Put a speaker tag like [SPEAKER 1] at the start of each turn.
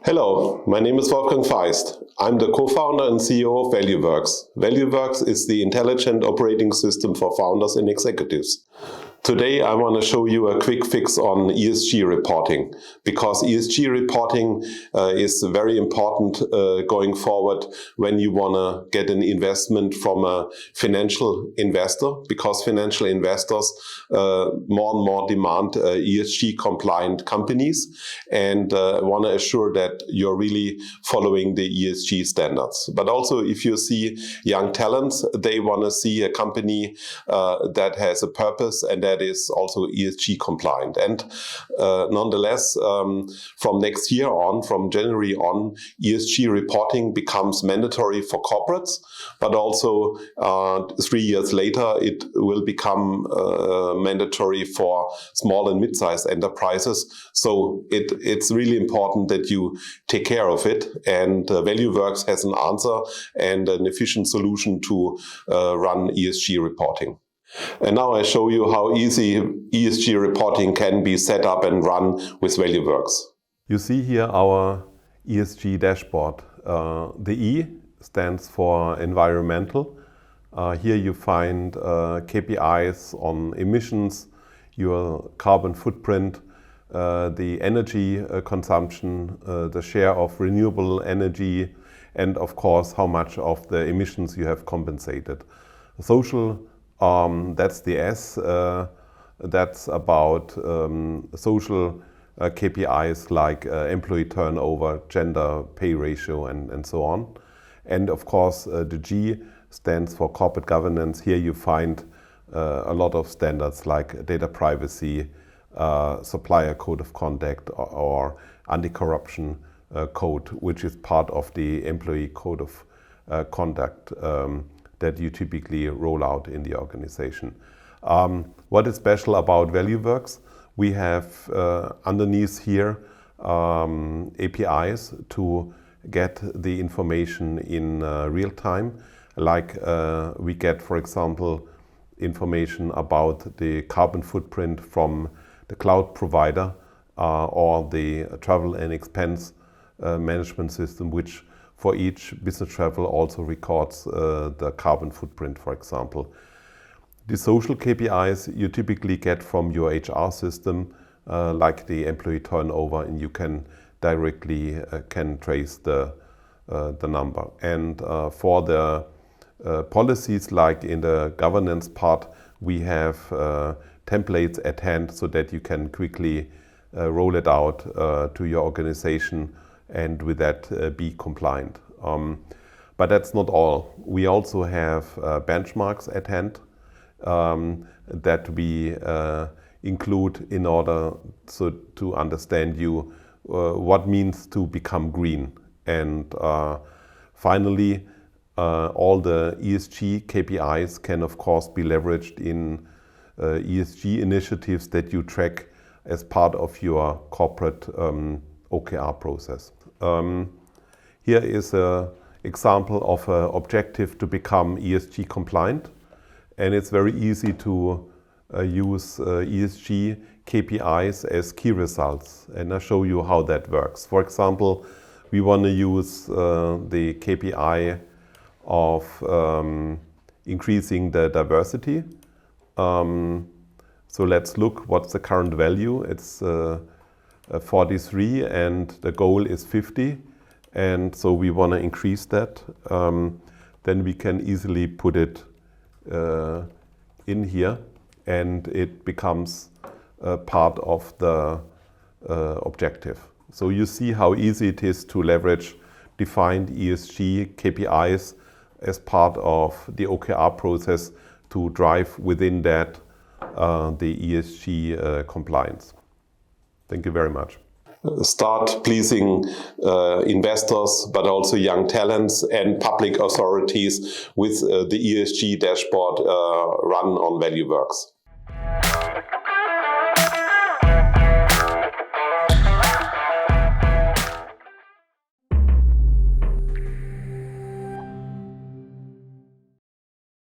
[SPEAKER 1] Hello, my name is Wolfgang Faisst. I'm the co-founder and CEO of ValueWorks. ValueWorks is the intelligent operating system for founders and executives. Today I want to show you a quick fix on ESG reporting, because ESG reporting is very important going forward when you want to get an investment from a financial investor, because financial investors more and more demand ESG compliant companies and want to assure that you're really following the ESG standards. But also if you see young talents, they want to see a company that has a purpose and that is also ESG compliant. And nonetheless, from next year on, from January on, ESG reporting becomes mandatory for corporates, but also 3 years later, it will become mandatory for small and mid-sized enterprises. So it's really important that you take care of it. And ValueWorks has an answer and an efficient solution to run ESG reporting. And now I show you how easy ESG reporting can be set up and run with ValueWorks.
[SPEAKER 2] You see here our ESG dashboard. The E stands for environmental. Here you find KPIs on emissions, your carbon footprint, the energy consumption, the share of renewable energy, and of course how much of the emissions you have compensated. Social, that's the S. That's about social KPIs like employee turnover, gender pay ratio, and so on. And of course, the G stands for corporate governance. Here you find a lot of standards like data privacy, supplier code of conduct, or anti-corruption code, which is part of the employee code of conduct that you typically roll out in the organization. What is special about ValueWorks? We have underneath here APIs to get the information in real time. Like we get, for example, information about the carbon footprint from the cloud provider or the travel and expense management system, which for each business travel also records the carbon footprint, for example. The social KPIs you typically get from your HR system, like the employee turnover, and you can directly can trace the number. And for the policies, like in the governance part, we have templates at hand so that you can quickly roll it out to your organization and with that be compliant. But that's not all. We also have benchmarks at hand that we include in order to understand you what means to become green. And finally, all the ESG KPIs can of course be leveraged in ESG initiatives that you track as part of your corporate OKR process. Here is an example of an objective to become ESG compliant, and it's very easy to use ESG KPIs as key results, and I'll show you how that works. For example, we want to use the KPI of increasing the diversity. So let's look what's the current value. It's 43 and the goal is 50, and so we want to increase that. Then we can easily put it in here and it becomes part of the objective. So you see how easy it is to leverage defined ESG KPIs as part of the OKR process to drive within that the ESG compliance. Thank you very much.
[SPEAKER 1] Start pleasing investors, but also young talents and public authorities with the ESG dashboard run on ValueWorks.